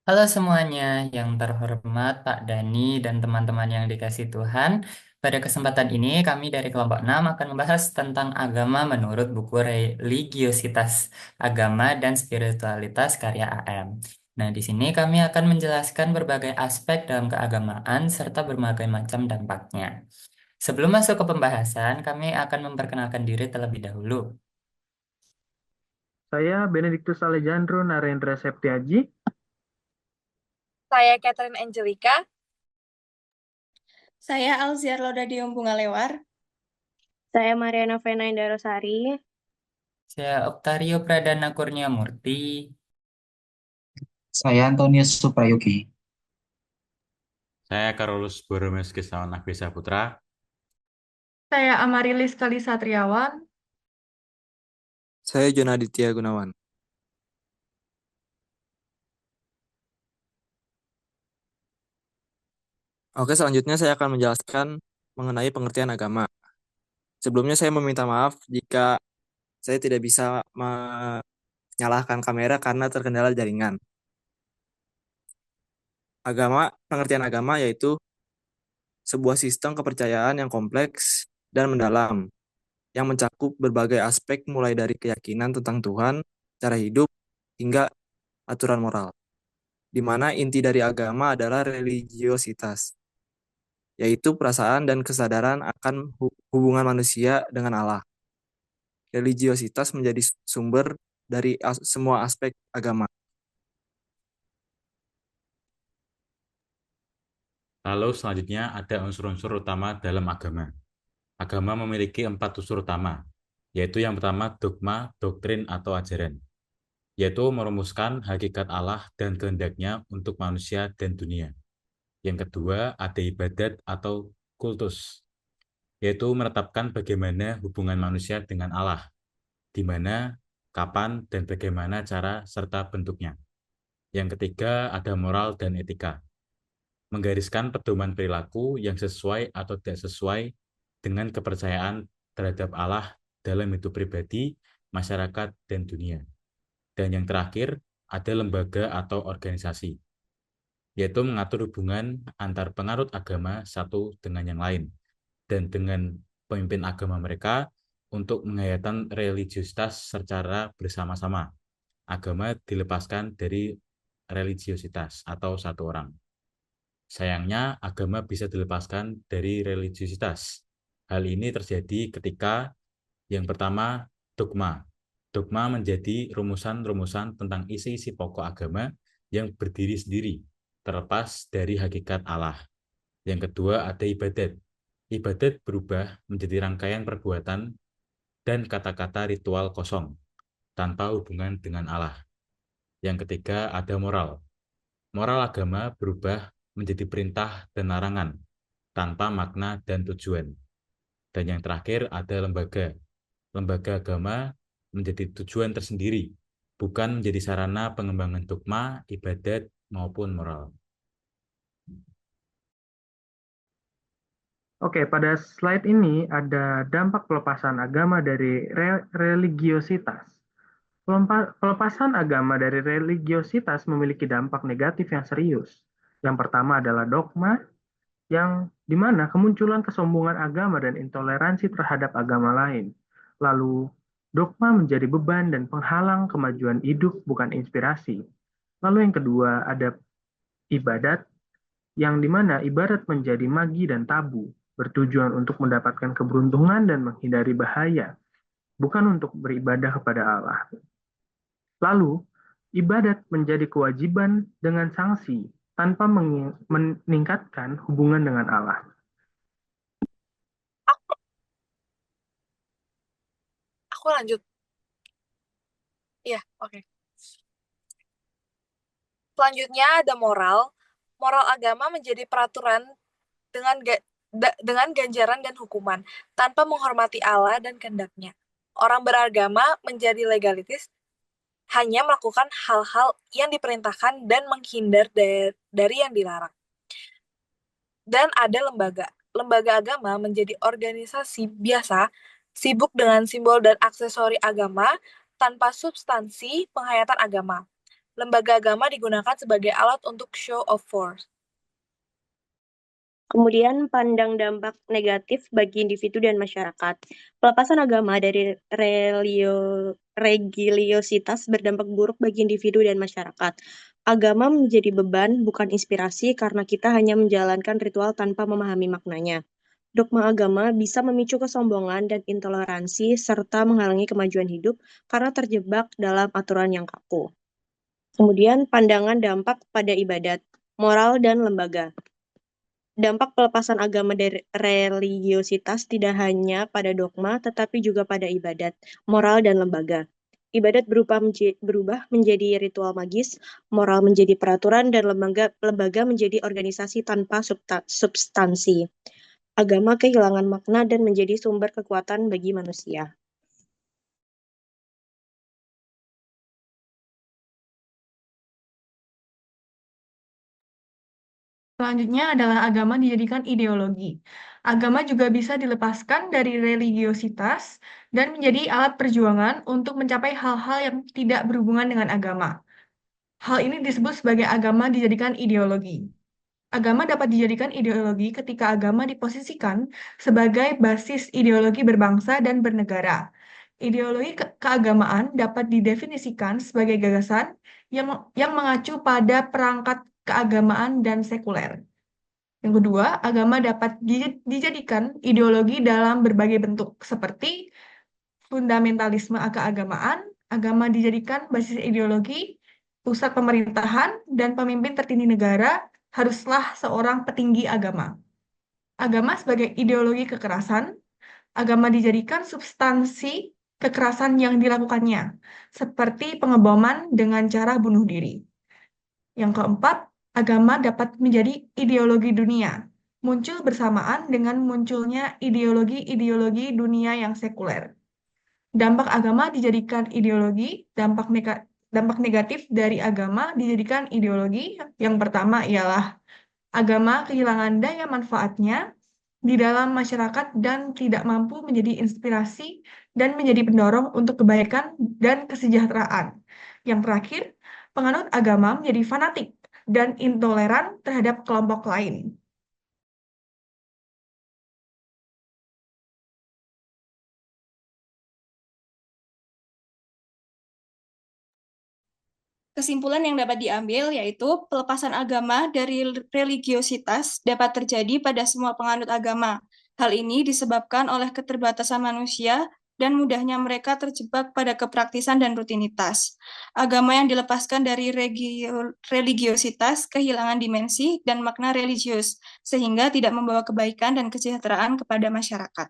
Halo semuanya, yang terhormat Pak Dani dan teman-teman yang dikasih Tuhan. Pada kesempatan ini kami dari kelompok 6 akan membahas tentang agama menurut buku Religiositas Agama dan Spiritualitas karya AM. Nah, di sini kami akan menjelaskan berbagai aspek dalam keagamaan serta berbagai macam dampaknya. Sebelum masuk ke pembahasan, kami akan memperkenalkan diri terlebih dahulu. Saya Benediktus Alejandro Narendra Septiaji. Saya Catherine Angelica. Saya Alziar Lodadium Bungalewar. Saya Mariana Vena Indarosari. Saya Oktario Pradana Kurnia Murti. Saya Antonius Suprayogi. Saya Karolus Borromeus Kisawan Nagbisa Putra. Saya Amarilis Kalisatriawan. Saya Jonaditya Gunawan. Oke, selanjutnya saya akan menjelaskan mengenai pengertian agama. Sebelumnya saya meminta maaf jika saya tidak bisa menyalakan kamera karena terkendala jaringan. Pengertian agama yaitu sebuah sistem kepercayaan yang kompleks dan mendalam, yang mencakup berbagai aspek mulai dari keyakinan tentang Tuhan, cara hidup, hingga aturan moral, di mana inti dari agama adalah religiositas, yaitu perasaan dan kesadaran akan hubungan manusia dengan Allah. Religiositas menjadi sumber dari semua aspek agama. Lalu selanjutnya ada unsur-unsur utama dalam agama. Agama memiliki 4 unsur utama, yaitu yang pertama dogma, doktrin, atau ajaran, yaitu merumuskan hakikat Allah dan kehendaknya untuk manusia dan dunia. Yang kedua ada ibadat atau kultus, yaitu menetapkan bagaimana hubungan manusia dengan Allah, di mana, kapan, dan bagaimana cara serta bentuknya. Yang ketiga ada moral dan etika, menggariskan pedoman perilaku yang sesuai atau tidak sesuai dengan kepercayaan terhadap Allah dalam hidup pribadi, masyarakat, dan dunia. Dan yang terakhir, ada lembaga atau organisasi, yaitu mengatur hubungan antar penganut agama satu dengan yang lain, dan dengan pemimpin agama mereka untuk menghayatkan religiositas secara bersama-sama. Agama dilepaskan dari religiositas atau satu orang. Sayangnya, agama bisa dilepaskan dari religiositas. Hal ini terjadi ketika yang pertama, dogma. Dogma menjadi rumusan-rumusan tentang isi-isi pokok agama yang berdiri sendiri, terlepas dari hakikat Allah. Yang kedua, ada ibadat. Ibadat berubah menjadi rangkaian perbuatan dan kata-kata ritual kosong, tanpa hubungan dengan Allah. Yang ketiga, ada moral. Moral agama berubah menjadi perintah dan larangan, tanpa makna dan tujuan. Dan yang terakhir ada lembaga. Lembaga agama menjadi tujuan tersendiri, bukan menjadi sarana pengembangan dogma, ibadat, maupun moral. Oke, pada slide ini ada dampak pelepasan agama dari religiositas. Pelepasan agama dari religiositas memiliki dampak negatif yang serius. Yang pertama adalah dogma, yang dimana kemunculan kesombongan agama dan intoleransi terhadap agama lain. Lalu, dogma menjadi beban dan penghalang kemajuan hidup, bukan inspirasi. Lalu yang kedua ada ibadat, yang dimana ibadat menjadi magi dan tabu, bertujuan untuk mendapatkan keberuntungan dan menghindari bahaya, bukan untuk beribadah kepada Allah. Lalu, ibadat menjadi kewajiban dengan sanksi, tanpa meningkatkan hubungan dengan Allah. Aku, aku lanjut. Iya, oke. Selanjutnya ada moral. Moral agama menjadi peraturan dengan dengan ganjaran dan hukuman, tanpa menghormati Allah dan kehendaknya. Orang beragama menjadi legalitis, hanya melakukan hal-hal yang diperintahkan dan menghindar dari yang dilarang. Dan ada lembaga. Lembaga agama menjadi organisasi biasa, sibuk dengan simbol dan aksesori agama, tanpa substansi penghayatan agama. Lembaga agama digunakan sebagai alat untuk show of force. Kemudian pandang dampak negatif bagi individu dan masyarakat. Pelepasan agama dari religiositas berdampak buruk bagi individu dan masyarakat. Agama menjadi beban, bukan inspirasi, karena kita hanya menjalankan ritual tanpa memahami maknanya. Dogma agama bisa memicu kesombongan dan intoleransi, serta menghalangi kemajuan hidup karena terjebak dalam aturan yang kaku. Kemudian pandangan dampak pada ibadat, moral, dan lembaga. Dampak pelepasan agama dari religiositas tidak hanya pada dogma, tetapi juga pada ibadat, moral, dan lembaga. Ibadat berubah menjadi ritual magis, moral menjadi peraturan, dan lembaga menjadi organisasi tanpa substansi. Agama kehilangan makna dan menjadi sumber kekuatan bagi manusia. Selanjutnya adalah agama dijadikan ideologi. Agama juga bisa dilepaskan dari religiositas dan menjadi alat perjuangan untuk mencapai hal-hal yang tidak berhubungan dengan agama. Hal ini disebut sebagai agama dijadikan ideologi. Agama dapat dijadikan ideologi ketika agama diposisikan sebagai basis ideologi berbangsa dan bernegara. Ideologi keagamaan dapat didefinisikan sebagai gagasan yang mengacu pada perangkat keagamaan dan sekuler. Yang kedua, agama dapat dijadikan ideologi dalam berbagai bentuk, seperti fundamentalisme keagamaan. Agama dijadikan basis ideologi, pusat pemerintahan, dan pemimpin tertinggi negara haruslah seorang petinggi agama. Agama sebagai ideologi kekerasan, agama dijadikan substansi kekerasan yang dilakukannya, seperti pengeboman dengan cara bunuh diri. Yang keempat, agama dapat menjadi ideologi dunia, muncul bersamaan dengan munculnya ideologi-ideologi dunia yang sekuler. Dampak agama dijadikan ideologi, dampak negatif dari agama dijadikan ideologi. Yang pertama ialah agama kehilangan daya manfaatnya di dalam masyarakat dan tidak mampu menjadi inspirasi dan menjadi pendorong untuk kebaikan dan kesejahteraan. Yang terakhir, penganut agama menjadi fanatik dan intoleran terhadap kelompok lain. Kesimpulan yang dapat diambil yaitu pelepasan agama dari religiositas dapat terjadi pada semua penganut agama. Hal ini disebabkan oleh keterbatasan manusia dan mudahnya mereka terjebak pada kepraktisan dan rutinitas. Agama yang dilepaskan dari religiositas kehilangan dimensi dan makna religius, sehingga tidak membawa kebaikan dan kesejahteraan kepada masyarakat.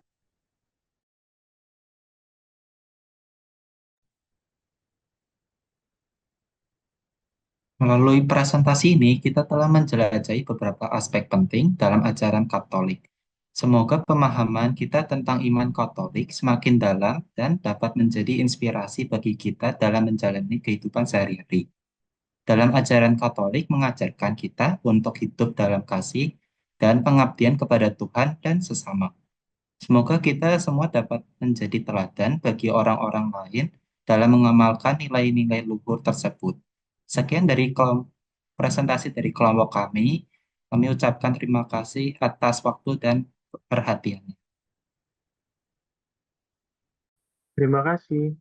Melalui presentasi ini, kita telah menjelajahi beberapa aspek penting dalam ajaran Katolik. Semoga pemahaman kita tentang iman Katolik semakin dalam dan dapat menjadi inspirasi bagi kita dalam menjalani kehidupan sehari-hari. Dalam ajaran Katolik mengajarkan kita untuk hidup dalam kasih dan pengabdian kepada Tuhan dan sesama. Semoga kita semua dapat menjadi teladan bagi orang-orang lain dalam mengamalkan nilai-nilai luhur tersebut. Sekian dari presentasi dari kelompok kami. Kami ucapkan terima kasih atas waktu dan perhatiannya. Terima kasih.